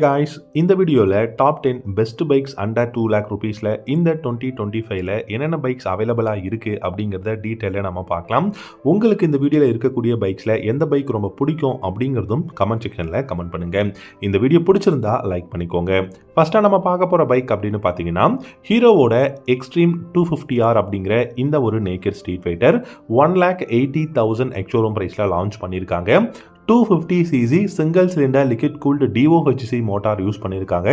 guys, இந்த வீடியோல top 10 best bikes under 2 lakh rupeesல இந்த 2025ல என்னென்ன பைக்ஸ் அவைலபிளா இருக்கு அப்படிங்கறத டீடைலா நம்ம பார்க்கலாம். உங்களுக்கு இந்த வீடியோல இருக்கக்கூடிய பைக்ஸ்ல எந்த பைக் ரொம்ப பிடிக்கும் அப்படிங்கறதும் கமெண்ட் செக்ஷன்ல கமெண்ட் பண்ணுங்க. இந்த வீடியோ பிடிச்சிருந்தா லைக் பண்ணிக்கோங்க. ஃபர்ஸ்டா நம்ம பார்க்க போற பைக் அப்படின்னு பாத்தீங்கன்னா ஹீரோவோட எக்ஸ்ட்ரீம் 250R அப்படிங்கிற இந்த ஒரு நேக்கட் ஸ்ட்ரீட் ஃபைட்டர் 1,80,000 எக்ஸ்-ஷோரூம் பிரைஸ்ல லான்ச் பண்ணியிருக்காங்க. 250cc single cylinder liquid cooled DOHC motor use பண்ணியிருக்காங்க.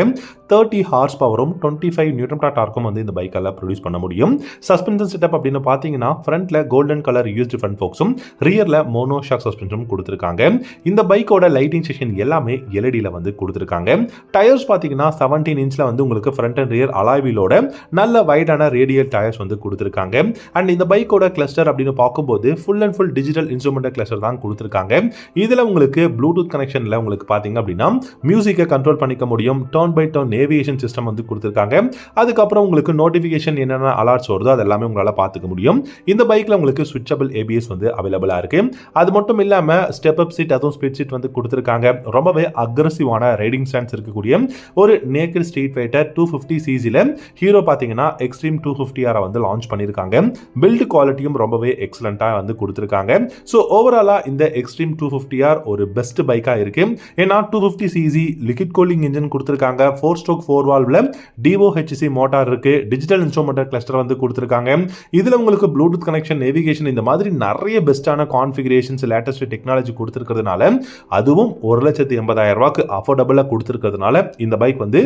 30 ஹார்ஸ் பவரும் 25 நியூட்டன் டார்க்கும் வந்து இந்த பைக்கால ப்ரொடியூஸ் பண்ண முடியும். சஸ்பென்ஷன் செட்டப் அப்படின்னு பார்த்தீங்கன்னா ஃப்ரண்ட்ல கோல்டன் கலர் யூஸ்டு ஃப்ரண்ட் ஃபோக்ஸும் ரியர்ல மோனோ ஷாக் சஸ்பென்ஷனும் கொடுத்துருக்காங்க. இந்த பைக்கோட லைட்டிங் செக்ஷன் எல்லாமே எல்இடியில் வந்து கொடுத்துருக்காங்க. டயர்ஸ் பார்த்தீங்கன்னா 17 இன்ச்ல வந்து உங்களுக்கு ஃப்ரண்ட் அண்ட் ரியர் அலாய்வீலோட நல்ல வைடான ரேடியல் டயர்ஸ் வந்து கொடுத்துருக்காங்க. அண்ட் இந்த பைக்கோட கிளஸ்டர் அப்படின்னு பார்க்கும்போது full and full digital instrumental cluster தான் கொடுத்துருக்காங்க. இதில் உங்களுக்கு ப்ளூடூத் கனெக்ஷன்ல உங்களுக்கு பாத்தீங்க அப்படின்னா மியூசிக்கை கண்ட்ரோல் பண்ணிக்க முடியும். Turn by turn navigation system வந்து கொடுத்துருக்காங்க. அதுக்கப்புறம் உங்களுக்கு நோட்டிபிகேஷன் என்னென்ன அலர்ட்ஸ் வருதோ அது எல்லாமே உங்களால பார்த்துக்க முடியும். இந்த பைக்ல உங்களுக்கு ஸ்விட்சபிள் ABS வந்து அவைலபிளா இருக்கு. அது மட்டும் இல்லாம ஸ்டெப் அப் சீட் அதுவும் ஸ்பிளிட் சீட் வந்து கொடுத்துருக்காங்க. ரொம்பவே அக்ரெசிவான ரைடிங் ஸ்டான்ஸ் இருக்கக்கூடிய ஒரு naked street fighter 250cc hero பாத்தீங்கன்னா எக்ஸ்ட்ரீம் 250R வந்து லான்ச் பண்ணிருக்காங்க. பில்ட் குவாலிட்டியும் ரொம்பவே எக்ஸலண்டா வந்து கொடுத்துருக்காங்க. ஸோ ஓவராலா இந்த எக்ஸ்ட்ரீம் 250R ஒரு பெஸ்ட் பைக்கா இருக்கு. ஏன்னா 250cc லிக்விட் கூலிங் இன்ஜின் கொடுத்திருக்காங்க. 4 ஸ்ட்ரோக் 4 வால்வ்ல DOHC மோட்டார் இருக்கு. டிஜிட்டல் இன்ஸ்ட்ருமெண்டல் கிளஸ்டர் வந்து கொடுத்திருக்காங்க. இதுல உங்களுக்கு ப்ளூடூத் கனெக்ஷன், நேவிகேஷன் இந்த மாதிரி நிறைய பெஸ்டான கான்ஃபிகரேஷன்ஸ் லேட்டஸ்ட் டெக்னாலஜி கொடுத்திருக்கிறதுனால அதுவும் 1,80,000 ரூபாய்க்கு அஃபோர்டபுளா கொடுத்திருக்கிறதுனால இந்த பைக் வந்து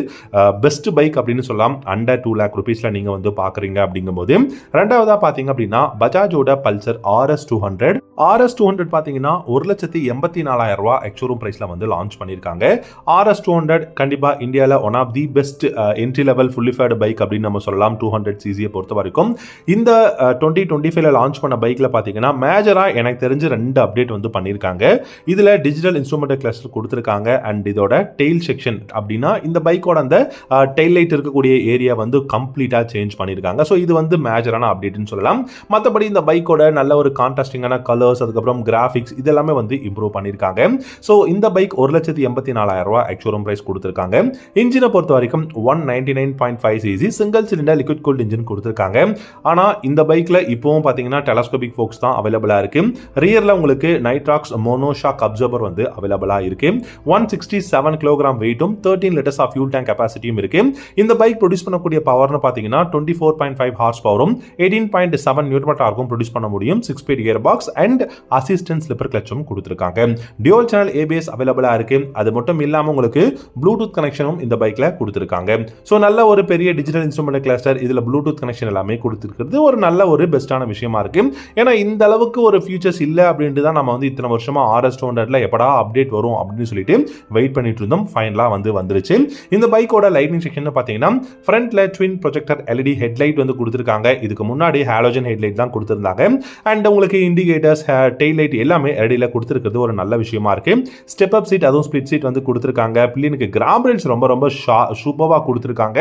பெஸ்ட் பைக் அப்படின்னு சொல்லலாம். அண்டர் 2 lakh rupeesல நீங்க வந்து பாக்குறீங்க அப்படிங்கும்போது ரெண்டாவதா பாத்தீங்க அப்படின்னா பஜாஜோட பல்சர் RS200 பாத்தீங்கன்னா 1,84,000 ரூபாய் எக்ஸ்-ஷோரூம் பிரைஸ்ல வந்து லான்ச் பண்ணிருக்காங்க. RS200 கண்டிப்பா இந்தியால one of the best entry level fully faired bike அப்படின்னு நம்ம சொல்லலாம். 200cc பொறுத்த வரைக்கும் இந்த 2025ல லான்ச் பண்ண பைக்ல பாத்தீங்கன்னா மேஜரா எனக்கு தெரிஞ்சு 2 அப்டேட் வந்து பண்ணிருக்காங்க. இதுல டிஜிட்டல் இன்ஸ்ட்ருமெண்டல் கிளஸ்டர் கொடுத்திருக்காங்க. அண்ட் இதோட டெயில் செக்ஷன் அப்படின்னா இந்த பைக்கோட அந்த டெயில் லைட் இருக்கக்கூடிய ஏரியா வந்து கம்ப்ளீட்டா சேஞ்ச் பண்ணிருக்காங்க. ஸோ இது வந்து மேஜரான அப்டேட்னு சொல்லலாம். மற்றபடி இந்த பைக்கோட நல்ல ஒரு கான்ட்ராஸ்டிங்கான கலர்ஸ் அதுக்கப்புறம் கிராஃபிக்ஸ் இதெல்லாமே வந்து இம்ப்ரூவ் பண்ணிருக்காங்க. சோ இந்த பைக் 1,84,000 ரூபாய் எக்ஸ்-ஷோரூம் பிரைஸ் கொடுத்திருக்காங்க. இன்ஜினை பொறுத்த வரைக்கும் 199.5cc single cylinder liquid cooled engine கொடுத்திருக்காங்க. ஆனா இந்த பைக்ல இப்போவும் பாத்தீங்கன்னா டெலஸ்கோபிக் ஃபோக்ஸ் தான் அவைலபிளா இருக்கு. ரியர்ல உங்களுக்கு நைட்ராக்ஸ் மோனோ ஷாக் அப்சர்வர் வந்து அவைலபிளா இருக்கு. 167 கிலோகிராம் வெயிட்டும் 13 லிட்டர்ஸ் ஆஃப் ஃபியூல் டேங்க் கெபாசிட்டியும் இருக்கு. இந்த பைக் ப்ரொடியூஸ் பண்ணக்கூடிய பவர்னு பாத்தீங்கன்னா 24.5 ஹார்ஸ் பவரும் 18.7 நியூட்டன் டார்க்கும் ப்ரொடியூஸ் பண்ண முடியும். 6 speed gear box and assistant slipper கிளட்சும் கொடுத்திருக்காங்க. டியூவல் சேனல் ABS அவைலபிளா இருக்கு. அது மட்டும் இல்லாம உங்களுக்கு ப்ளூடூத் கனெக்ஷனும் இந்த பைக்ல கொடுத்திருக்காங்க. சோ நல்ல ஒரு பெரிய டிஜிட்டல் இன்ஸ்ட்ருமெண்டல் கிளஸ்டர், இதுல ப்ளூடூத் கனெக்ஷன் எல்லாமே கொடுத்திருக்கிறது ஒரு நல்ல ஒரு பெஸ்டான விஷயமா இருக்கு. ஏன்னா இந்த அளவுக்கு ஒரு ஃபியூச்சர்ஸ் இல்ல அப்படின்ட்டு தான் நம்ம வந்து இத்தனை வருஷமா RS200ல எப்படா அப்டேட் வரும் அப்படின்னு சொல்லிட்டு வெயிட் பண்ணிட்டு இருந்தோம். ஃபைனலா வந்து வந்துருச்சு. இந்த பைக்கோட லைட்டிங் செக்ஷன் பாத்தீங்கன்னா ஃப்ரண்ட்ல ட்வின் ப்ரொஜெக்டர் LED ஹெட்லைட் வந்து கொடுத்திருக்காங்க. இதுக்கு முன்னாடி ஹாலோஜன் ஹெட்லைட் தான் கொடுத்திருந்தாங்க. அண்ட் உங்களுக்கு இண்டிகேட்டர்ஸ், டெயில் லைட் எல்லாமே LEDல கொடுத்திருக்கிறது ஒரு நல்ல விஷயமா இருக்கு. ஸ்டெப் அப் சீட் அதுவும் ஸ்பிளிட் சீட் வந்து கொடுத்திருக்காங்க. பில்லியனுக்கு கிராம் ரேல்ஸ் ரொம்ப சூப்பரா கொடுத்திருக்காங்க.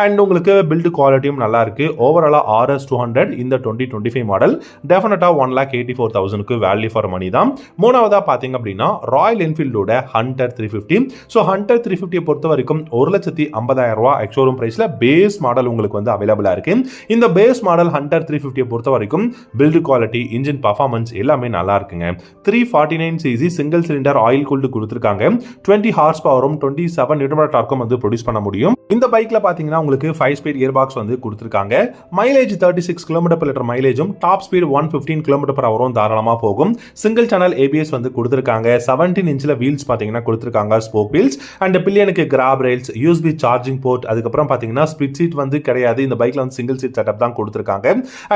அண்ட் உங்களுக்கு பில்ட் குவாலிட்டியும் நல்லா இருக்கு. ஓவராலா RS200 இந்த 2025 மாடல் டெஃபினட்டா 1,84,000க்கு வேல்யூ ஃபார் மணி தான். மூணாவதா பாத்தீங்க அப்படின்னா ராயல் என்ஃபீல்டோட ஹண்டர் 350. ஸோ ஹண்டர் 350 பொறுத்த வரைக்கும் 1,50,000 ரூபாய் எக்ஸ்-ஷோரூம் பிரைஸ்ல பேஸ் மாடல் உங்களுக்கு வந்து அவைலபிளா இருக்கு. இந்த பேஸ் மாடல் ஹண்டர் 350 பொறுத்த வரைக்கும் பில்ட் குவாலிட்டி, இன்ஜின் பர்ஃபார்மன்ஸ் எல்லாமே நல்லா இருக்குங்க. 349cc single cylinder oil cooled கொடுத்திருக்காங்க. 20 ஹார்ஸ் பவரும் 27 நியூட்டன் டார்க்கும் வந்து ப்ரொடியூஸ் பண்ண முடியும். இந்த பைக்ல பாத்தீங்கன்னா உங்களுக்கு 5 ஸ்பீட் கியர் பாக்ஸ் வந்து கொடுத்திருக்காங்க. மைலேஜ் 36 km/லிட்டர் மைலேஜும் டாப் ஸ்பீட் 115 km/ஹவரும் தாராளமா போகும். சிங்கிள் சேனல் ABS வந்து கொடுத்திருக்காங்க. 17 இன்ச்ல வீல்ஸ் பாத்தீங்கன்னா கொடுத்திருக்காங்க, ஸ்போக் வீல்ஸ். அண்ட் பில்லியனுக்கு grab rails, USB charging port, அதுக்கப்புறம் பாத்தீங்கன்னா ஸ்பிளிட் சீட் வந்து கிடையாது. இந்த பைக்ல வந்து சிங்கிள் சீட் செட்டப் தான் கொடுத்திருக்காங்க.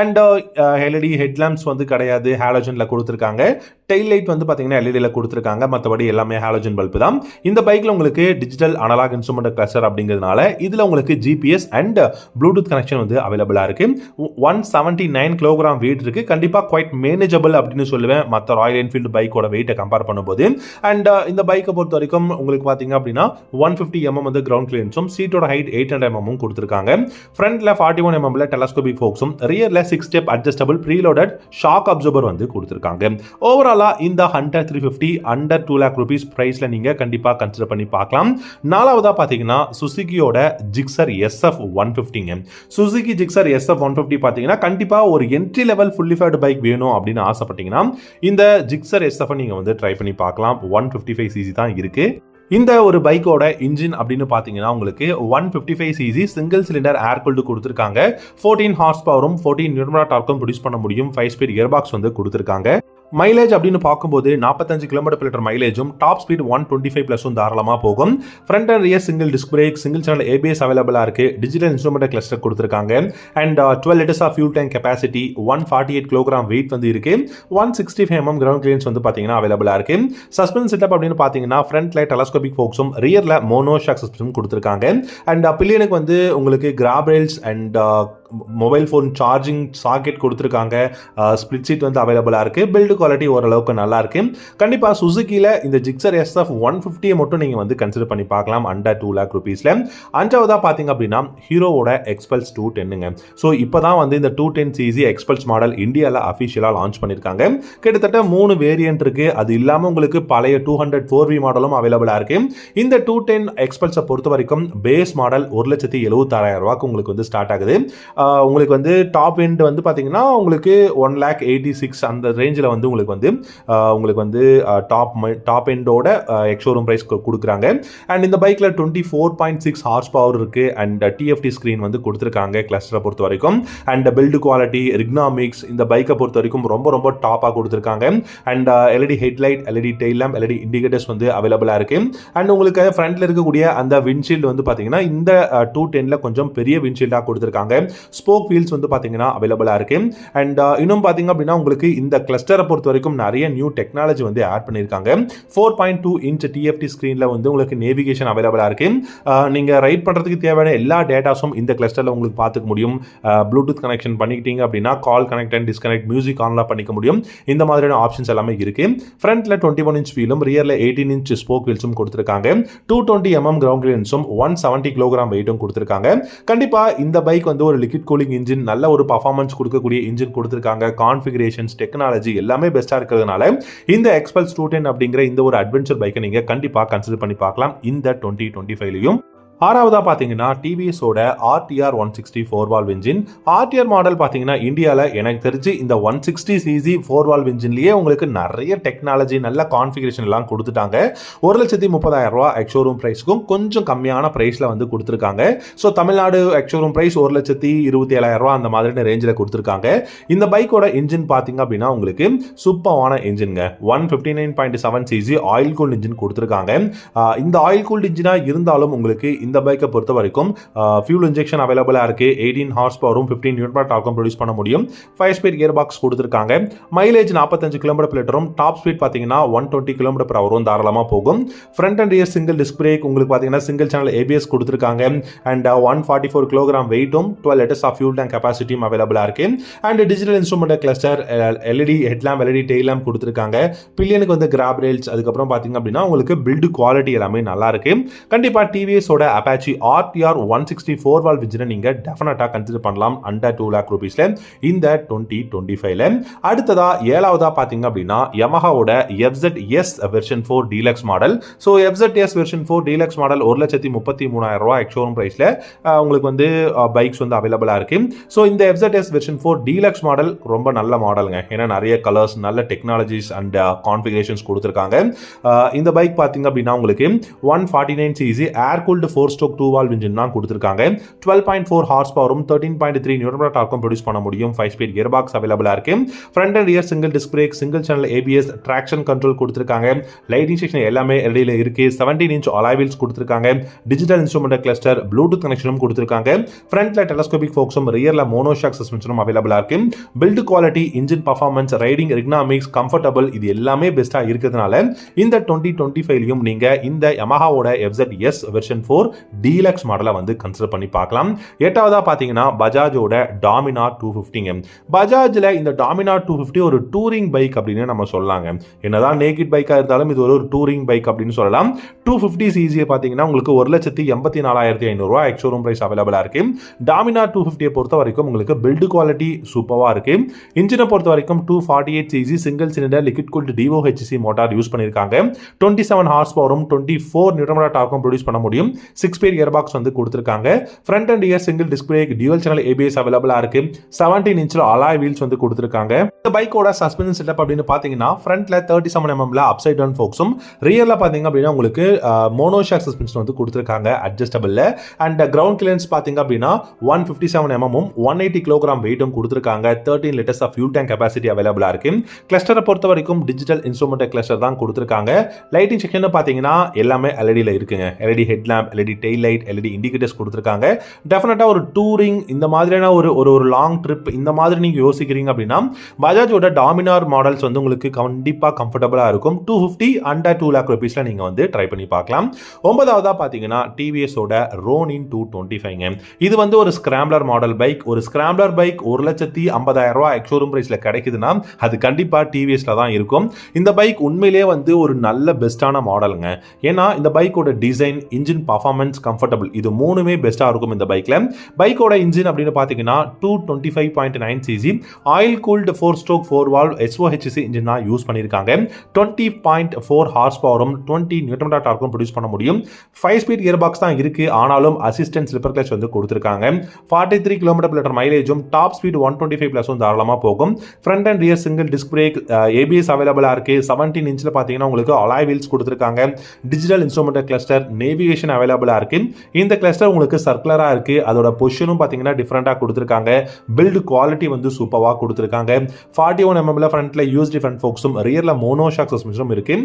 அண்ட் LED ஹெட்லாம்ப்ஸ் வந்து கிடையாது, ஹாலோஜன்ல கொடுத்திருக்காங்க. டெயில் லைட் வந்து பாத்தீங்கன்னா LEDல கொடுத்திருக்காங்க. மற்றபடி எல்லாமே ஹாலோஜன் பல்ப் தான். இந்த பைக்ல உங்களுக்கு டிஜிட்டல் அனலாக் இன்ஸ்ட்ருமெண்டல் கிளஸ்டர் அப்படிங்கிறதுனால இதுல உங்களுக்கு GPS அண்ட் ப்ளூடூத் கனெக்ஷன் வந்து அவைலபிளா இருக்கு. 179 கிலோகிராம் வெயிட் இருக்கு. கண்டிப்பா குவைட் மேனேஜபிள் அப்படின்னு சொல்லுவேன் மற்ற ராயல் என்ஃபீல்டு பைக்கோட வெயிட்டை கம்பேர் பண்ணும்போது. அண்ட் இந்த பைக்கை பொறுத்த வரைக்கும் உங்களுக்கு பாத்தீங்க அப்படின்னா 150 mm வந்து கிரவுண்ட் கிளியரன்ஸும், சீட்டோட ஹைட் 800 mm கொடுத்திருக்காங்க. ஃப்ரண்ட்ல 41 mm டெலஸ்கோபிக் ஃபோக்ஸும், ரியர்ல 6 step adjustable preloaded shock absorber வந்து கொடுத்திருக்காங்க. ஓவரால் ஓவராலாக இந்த ஹண்டர் 350 அண்டர் 2 lakh rupees ப்ரைஸில் நீங்கள் கண்டிப்பாக கன்சிடர் பண்ணி பார்க்கலாம். நாலாவதாக பார்த்தீங்கன்னா சுசுகியோட ஜிக்ஸர் SF 150ங்க. சுசுகி ஜிக்ஸர் SF 150 பார்த்தீங்கன்னா கண்டிப்பாக ஒரு entry level fully faired bike வேணும் அப்படின்னு ஆசைப்பட்டீங்கன்னா இந்த ஜிக்ஸர் SF நீங்கள் வந்து ட்ரை பண்ணி பார்க்கலாம். 155cc தான் இருக்குது. இந்த ஒரு பைக்கோட இன்ஜின் அப்படின்னு பார்த்தீங்கன்னா உங்களுக்கு 155cc சிங்கிள் சிலிண்டர் ஏர் கூல்டு கொடுத்துருக்காங்க. 14 ஹார்ஸ் பவரும் 14 நியூட்டன் டார்க்கும் ப்ரொடியூஸ் பண்ண முடியும். 5 ஸ்பீட் கியர் பாக்ஸ் வந்து கொடுத்துருக்காங்க. மைலேஜ் அப்படின்னு பார்க்கும்போது 45 km/லிட்டர் மைலேஜும் டாப் ஸ்பீட் 125+ தாராளமாக போகும். Front and rear single disc brake, single channel ABS அவைலபிளாக இருக்குது. டிஜிட்டல் இன்ஸ்ட்ருமெண்ட் கிளஸ்டர் கொடுத்துருக்காங்க. And 12 liters of fuel tank capacity, 148 kg weight வந்து இருக்குது. 165 mm கிரவுண்ட் கிளியரன்ஸ் வந்து பார்த்தீங்கன்னா அவைலபிளாக இருக்குது. சஸ்பென்ஸ் செட்டப் அப்படின்னு பார்த்தீங்கன்னா ஃப்ரண்ட்ல டெலஸ்கோபிக் ஃபோக்ஸும் ரியரில் மோனோ ஷாக் சஸ்பென்ஷன் கொடுத்துருக்காங்க. அண்ட் பில்லியனுக்கு வந்து உங்களுக்கு grab rails and mobile phone charging socket கொடுத்துருக்காங்க. ஸ்பிளிட் சீட் வந்து அவைலபிளாக இருக்குது. பில்டு குவாலிட்டி ஓரளவுக்கு நல்லா இருக்கு. கண்டிப்பாக சுசுகியில் இந்த ஜிக்ஸர் SF 150 மட்டும் நீங்கள் வந்து கன்சிடர் பண்ணி பார்க்கலாம் அண்டர் 2 lakh rupeesல. அஞ்சாவதாக பார்த்தீங்க அப்படின்னா ஹீரோவோட எக்ஸ்பல்ஸ் 210ங்க. ஸோ இப்போ தான் வந்து இந்த 210cc எக்ஸ்பல்ஸ் மாடல் இந்தியாவில் அஃபிஷியலாக லான்ச் பண்ணியிருக்காங்க. கிட்டத்தட்ட 3 வேரியன்ட் இருக்குது. அது இல்லாமல் உங்களுக்கு பழைய 200 4V மாடலும் அவைலபிளாக இருக்குது. இந்த 210 எக்ஸ்பல்ஸை பொறுத்த வரைக்கும் பேஸ் மாடல் 1,76,000 உங்களுக்கு வந்து ஸ்டார்ட் ஆகுது. உங்களுக்கு வந்து டாப் எண்ட் வந்து பார்த்தீங்கன்னா உங்களுக்கு 1,86,000 அந்த ரேஞ்சில் வந்து உங்களுக்கு வந்து டாப் எண்டோட எக்ஸ்ஷோரூம் பிரைஸ் கொடுக்குறாங்க. அண்ட் இந்த பைக்கில் 24.6 ஹார்ஸ் பவர் இருக்குது. அண்ட் TFT ஸ்க்ரீன் வந்து கொடுத்துருக்காங்க கிளஸ்டரை பொறுத்த வரைக்கும். அண்ட் பில்டு குவாலிட்டி, எர்கனாமிக்ஸ் இந்த பைக்கை பொறுத்த வரைக்கும் ரொம்ப ரொம்ப டாப்பாக கொடுத்துருக்காங்க. And LED headlight, LED tail lamp, LED indicators வந்து அவைலபிளாக இருக்குது. அண்ட் உங்களுக்கு ஃப்ரண்ட்டில் இருக்கக்கூடிய அந்த விண்ட்ஷீல்டு வந்து பார்த்தீங்கன்னா இந்த 210ல கொஞ்சம் பெரிய விண்ட்ஷீல்டாக கொடுத்துருக்காங்க. ஸ்போக் வீல்ஸ் வந்து பார்த்தீங்கன்னா அவைலபிளாக இருக்குது. அண்ட் இன்னும் பார்த்தீங்க அப்படின்னா உங்களுக்கு இந்த கிளஸ்டரை பொறுத்த வரைக்கும் நிறைய நியூ டெக்னாலஜி வந்து ஆட் பண்ணியிருக்காங்க. 4.2 inch TFT ஸ்க்ரீனில் வந்து உங்களுக்கு நேவிகேஷன் அவைலபிளாக இருக்கு. நீங்கள் ரைட் பண்ணுறதுக்கு தேவையான எல்லா டேட்டாஸும் இந்த கிளஸ்டரில் உங்களுக்கு பார்த்துக்க முடியும். ப்ளூடூத் கனெக்ஷன் பண்ணிக்கிட்டீங்க அப்படின்னா call connect and disconnect, music ஆன்லாம் பண்ணிக்க முடியும். இந்த மாதிரியான ஆப்ஷன்ஸ் எல்லாமே இருக்கு. ஃப்ரண்ட்ல 21 inch வீலும் ரியரில் 18 inch ஸ்போக் வீல்ஸும் கொடுத்துருக்காங்க. 220 mm கிரவுண்ட் கிளியரன்ஸும் 170 kg வெயிட்டும் கொடுத்துருக்காங்க. கண்டிப்பாக இந்த பைக் வந்து ஒரு லிக்விட் கூலிங் இன்ஜின், நல்ல ஒரு பர்ஃபார்மன்ஸ் கொடுக்கக்கூடிய இன்ஜின் கொடுத்துருக்காங்க. கான்ஃபிகரேஷன்ஸ், டெக்னாலஜி எல்லாமே பெஸ்ட்டாக இருக்கிறதுனால இந்த எக்ஸ்பல்ஸ் 210 அப்படிங்கிற இந்த ஒரு அட்வென்ச்சர் பைக்கை நீங்கள் கண்டிப்பாக கன்சிடர் பண்ணி பார்க்கலாம் இந்த 2025லையும். ஆறாவதாக பார்த்தீங்கன்னா டிவிஎஸோட RTR 160 4-valve engine. RTR model பார்த்தீங்கன்னா இந்தியாவில் எனக்கு தெரிஞ்சு இந்த 160cc 4-valve இன்ஜின்லேயே உங்களுக்கு நிறைய டெக்னாலஜி, நல்ல கான்ஃபிகரேஷன் எல்லாம் கொடுத்துட்டாங்க. 1,30,000 எக்ஸ்ஷோரூம் ப்ரைஸ்க்கும் கொஞ்சம் கம்மியான ப்ரைஸில் வந்து கொடுத்துருக்காங்க. ஸோ தமிழ்நாடு எக்ஸ்ஷோரூம் ப்ரைஸ் 1,27,000 அந்த மாதிரியான ரேஞ்சில் கொடுத்துருக்காங்க. இந்த பைக்கோட இன்ஜின் பார்த்தீங்க அப்படின்னா உங்களுக்கு சூப்பரான இன்ஜின்ங்க. 159.7cc ஆயில் கூல்ட் இன்ஜின் கொடுத்துருக்காங்க. இந்த ஆயில் கூல்ட் இன்ஜினாக இருந்தாலும் உங்களுக்கு இந்த பைக்கை பொறுத்த வரைக்கும் ஃபியூல் இன்ஜெக்ஷன் அவைலபிளாக இருக்குது. 18 ஹார்ஸ் பவரும் 15 நியூட்டன் டார்க்கும் ப்ரொடியூஸ் பண்ண முடியும். 5 ஸ்பீட் கியர் பாக்ஸ் கொடுத்துருக்காங்க. மைலேஜ் 45 km/லிட்டரும் டாப் ஸ்பீட் பார்த்தீங்கன்னா 120 km/h தாராளமாக போகும். Front and rear single disc brake, உங்களுக்கு பார்த்தீங்கன்னா சிங்கிள் சேனல் ABS கொடுத்துருக்காங்க. அண்ட் 144 kg வெயிட்டும் 12 liters ஆஃப் ஃபியூல் டேங்க் கெப்பாசிட்டியும் அவைலபிளாக இருக்குது. And digital instrument cluster, LED headlamp, LED tail lamp கொடுத்துருக்காங்க. பில்லியனுக்கு வந்து கிராப் ரெயில்ஸ், அதுக்கப்புறம் பார்த்தீங்க அப்படின்னா உங்களுக்கு பில்டு குவாலிட்டி எல்லாமே நல்லா இருக்கு. கண்டிப்பாக டிவிஎஸோட Apache RTR 160 4-valve இன்ஜினை நீங்க டெஃபினட்டா கன்சிடர் பண்ணலாம் அண்டர் 2 lakh rupeesல இந்த 2025ல. அடுத்ததா ஏழாவதா பாத்தீங்க அப்படின்னா Yamahaவோட FZS version 4 deluxe model. So FZS version 4 deluxe model 1,33,000 ex-showroom பிரைஸ்ல உங்களுக்கு வந்து பைக்ஸ் வந்து அவைலபிளா இருக்கு. ஸோ இந்த FZS வெர்ஷன் 4 டீலக்ஸ் மாடல் ரொம்ப நல்ல மாடலுங்க. ஏன்னா நிறைய கலர்ஸ், நல்ல டெக்னாலஜிஸ் அண்ட் கான்ஃபிகரேஷன்ஸ் கொடுத்துருக்காங்க. இந்த பைக் பாத்தீங்க அப்படின்னா உங்களுக்கு 149cc ஏர் கூல்டு 4-stroke 2-valve இன்ஜின் தான் கொடுத்துருக்காங்க. 12.4 ஹார்ஸ் பவரும் 13.3 நியூட்டன் டார்க்கும் ப்ரொடியூஸ் பண்ண முடியும். 5 ஸ்பீட் கியர் பாக்ஸ் அவைலபிளா இருக்கு. Front and rear single disc brake, single channel ABS, traction control கொடுத்துருக்காங்க. லைட்டிங் செக்ஷன் எல்லாமே ரெடியில் இருக்கு. 17 inch அலாய் வீல்ஸ் கொடுத்துருக்காங்க. டிஜிட்டல் இன்ஸ்ட்ருமெண்ட் கிளஸ்டர், ப்ளூடூத் கனெக்ஷனும் கொடுத்துருக்காங்க. ஃப்ரண்ட்ல டெலஸ்கோபிக் ஃபோக்ஸும் ரியர்ல மோனோஷாக் சஸ்பென்ஷனும் அவைலபிளா இருக்கு. Build quality, engine performance, riding ergonomics, comfortable இது எல்லாமே பெஸ்டா இருக்கிறதுனால இந்த 2025லையும் நீங்க இந்த Yamahaவோட FZS வெர்ஷன் 4 டீலக்ஸ் மாடலை வந்து கன்சிடர் பண்ணி பார்க்கலாம். 8வதா பார்த்தீங்கன்னா பஜாஜோட டாமினார் 250ங்க. பஜாஜில் இந்த டாமினார் 250 ஒரு டூரிங் பைக் அப்படின்னு நம்ம சொல்லலாங்க. என்னதான் நேக்கிட் பைக்காக இருந்தாலும் இது ஒரு டூரிங் பைக் அப்படின்னு சொல்லலாம். 250 சிசியை பார்த்தீங்கன்னா உங்களுக்கு 1,84,500 எக்ஸ்ஷோரூம் பிரைஸ் அவைலபிளாக இருக்கு. டாமினார் 250 பொறுத்த வரைக்கும் உங்களுக்கு பில்டு குவாலிட்டி சூப்பராக இருக்கு. இன்ஜினை பொறுத்த வரைக்கும் 248 CC single cylinder liquid cooled DOHC motor use பண்ணியிருக்காங்க. 27 ஹார்ஸ் பவரும் 24 நியூட்டன் டார்க்கும் ப்ரொடியூஸ் பண்ண முடியும். 6 ஸ்பீட் கியர் பாக்ஸ் வந்து கொடுத்திருக்காங்க. Front and rear single disc break, dual channel ABS அவைலபிளா இருக்கு. 17 இன்ச் அலாய் வீல்ஸ் வந்து கொடுத்திருக்காங்க. இந்த பைக்கோட சஸ்பென்ஷன் செட்டப் அப்படின்னு பாத்தீங்கன்னா ஃப்ரண்ட்ல 37 mm அப்சைட் டவுன் ஃபோக்ஸும், ரியர்ல பாத்தீங்க அப்படின்னா உங்களுக்கு மோனோஷாக் சஸ்பென்ஷன் வந்து கொடுத்திருக்காங்க அட்ஜஸ்டபிள்ல. அண்ட் கிரவுண்ட் கிளியரன்ஸ் பாத்தீங்க அப்படின்னா 157 mm 180 kg வெயிட்டும் கொடுத்திருக்காங்க. 13 litres of fuel tank capacity அவைலபிளா இருக்கு. கிளஸ்டரை பொறுத்த வரைக்கும் டிஜிட்டல் இன்ஸ்ட்ருமெண்ட் கிளஸ்டர் தான் கொடுத்திருக்காங்க. லைட்டிங் செக்ஷன் பாத்தீங்கன்னா எல்லாமே LED இருக்குங்க. LED headlamp, LED tail light, LED indicators கொடுத்திருக்காங்க. டெஃபினட்டா ஒரு டூரிங் இந்த மாதிரியான ஒரு லாங் ட்ரிப் இந்த மாதிரி நீங்க யோசிக்கிறீங்க அப்படின்னா பஜாஜோட டாமினார் மாடல்ஸ் வந்து உங்களுக்கு கண்டிப்பா கம்ஃபர்டபுளா இருக்கும். 250 அண்டர் 2 lakh rupeesல நீங்க வந்து ட்ரை பண்ணி பார்க்கலாம். 9வதா பாத்தீங்கன்னா டிவிஎஸோட ரோனின் 225ங்க. இது வந்து ஒரு ஸ்கிராம்ப்ளர் மாடல் பைக். ஒரு ஸ்கிராம்ப்ளர் பைக் 1,50,000 எக்ஸ்ஷோரூம் பிரைஸ்ல கிடைக்குதுன்னா அது கண்டிப்பா டிவிஎஸ்ல தான் இருக்கும். இந்த பைக் உண்மையிலேயே வந்து ஒரு நல்ல பெஸ்டான மாடலுங்க. ஏன்னா இந்த பைக்கோட டிசைன், இன்ஜின் பர்ஃபார்மன்ஸ், கம்ஃபர்டபுள் இது மூணுமே பெஸ்டா இருக்கும் இந்த பைக்ல. பைக்கோட இன்ஜின் அப்படின்னு பாத்தீங்கன்னா 225.9 CC oil cooled 4-stroke 4-valve SOHC engine தான் யூஸ் பண்ணியிருக்காங்க. 20.4 ஹார்ஸ் பவரும் 20 நியூட்டன் டார்க்கும் ப்ரொடியூஸ் பண்ண முடியும். 5 ஸ்பீட் கியர் பாக்ஸ் தான் இருக்கு. ஆனாலும் அசிஸ்டன்ட் ஸ்லிப்பர் கிளட்ச் வந்து கொடுத்திருக்காங்க. 43 km/h மைலேஜும், டாப் ஸ்பீட் 125+ தாராளமா போகும். Front and rear single disc brake, ABS அவைலபிளா இருக்கு. 17 இன்ச்ல பாத்தீங்கன்னா உங்களுக்கு அலாய் வீல்ஸ் கொடுத்திருக்காங்க. டிஜிட்டல் இன்ஸ்ட்ருமெண்ட் கிளஸ்டர், நேவிகேஷன் அவைலபிளா இருக்கு. இந்த கிளஸ்டர் உங்களுக்கு சர்க்குலரா இருக்கு. அதோட பொசிஷனும் பாத்தீங்கன்னா டிஃபரெண்டா கொடுத்திருக்காங்க. பில்ட் குவாலிட்டி வந்து சூப்பரா கொடுத்திருக்காங்க. 41 mm ஃப்ரண்ட்ல யூஎஸ்டி ஃப்ரண்ட் ஃபோக்ஸும், ரியர்ல மோனோஷாக் சஸ்பென்ஷனும் இருக்கு.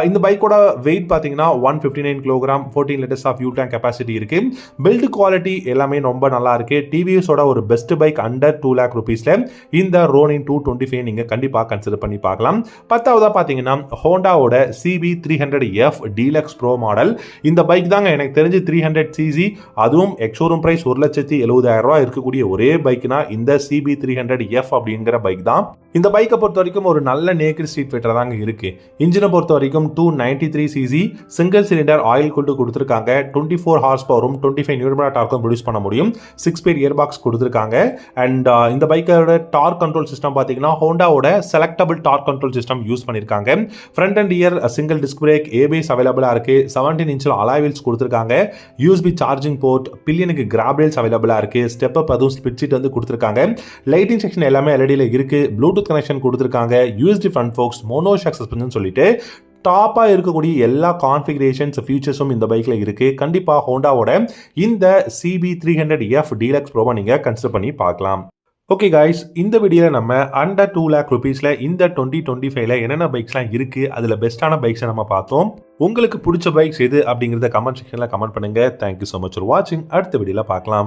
இந்த பைக்கோட வெயிட் பாத்தீங்கன்னா 159 kg, 14 litres of fuel tank capacity இருக்கு. பில்ட் குவாலிட்டி எல்லாமே ரொம்ப நல்லா இருக்கு. டிவிஎஸோட ஒரு பெஸ்ட் பைக் அண்டர் 2 lakh rupeesல இந்த ரோனின் 225 நீங்க கண்டிப்பா கன்சிடர் பண்ணி பார்க்கலாம். 10வதா பாத்தீங்கன்னா ஹோண்டாவோட CB300F டீலக்ஸ் ப்ரோ மாடல். இந்த பைக் தாங்க எனக்கு தெரிஞ்சு 300 சிசி, அதுவும் எக்ஸ்ஷோரூம் பிரைஸ் 1,70,000 இருக்கக்கூடிய ஒரே பைக்னா இந்த CB300F அப்படிங்கிற பைக் தான். இந்த பைக்கை பொறுத்த வரைக்கும் ஒரு நல்ல நேக்கட் ஸ்ட்ரீட் ஃபைட்டர் தாங்க இருக்கு. இன்ஜினை பொறுத்த வரைக்கும் 293 CC single cylinder oil cooled கொடுத்திருக்காங்க. 24 ஹார்ஸ் பவரும் 25 நியூட்டன் டார்க்கும் ப்ரொடியூஸ் பண்ண முடியும். 6 ஸ்பீட் கியர் பாக்ஸ் கொடுத்திருக்காங்க. அண்ட் இந்த பைக்கோட டார்க் கண்ட்ரோல் சிஸ்டம் பாத்தீங்கன்னா ஹோண்டாவோட selectable torque control system use பண்ணிருக்காங்க. Front and rear single disc brake, ABS அவைலபிளா இருக்கு. 17 இன்ச் அலாய் வீல்ஸ் கொடுத்திருக்காங்க. USB சார்ஜிங் போர்ட், பில்லியனுக்கு கிராப் ரேல்ஸ் அவைலபிளா இருக்கு. ஸ்டெப் அப் அதுவும் ஸ்பிட் சீட் வந்து கொடுத்திருக்காங்க. லைட்டிங் செக்ஷன் எல்லாமே LEDல இருக்கு. ப்ளூடூத் கனெக்ஷன் கொடுத்திருக்காங்க. USD ஃப்ரண்ட் ஃபோக்ஸ், மோனோஷாக் சஸ்பென்ஷன் சொல்லிட்டு டாப்பா இருக்கக்கூடிய எல்லா கான்ஃபிகரேஷன்ஸ் ஃபீச்சர்ஸும் இந்த பைக்ல இருக்கு. கண்டிப்பா ஹோண்டாவோட இந்த CB300F டீலக்ஸ் ப்ரோவை நீங்க கன்சிடர் பண்ணி பார்க்கலாம். ஓகே காய்ஸ், இந்த வீடியோவில் நம்ம அண்டர் 2 lakh rupeesல இந்த 2025ல என்னென்ன பைக்ஸ்லாம் இருக்கு, அதுல பெஸ்டான பைக்ஸை நம்ம பார்த்தோம். உங்களுக்கு பிடிச்ச பைக்ஸ் எது அப்படிங்கிறத கமெண்ட் செக்ஷன்ல கமெண்ட் பண்ணுங்க. தேங்க்யூ ஸோ மச் ஃபார் வாட்சிங். அடுத்த வீடியோல பார்க்கலாம்.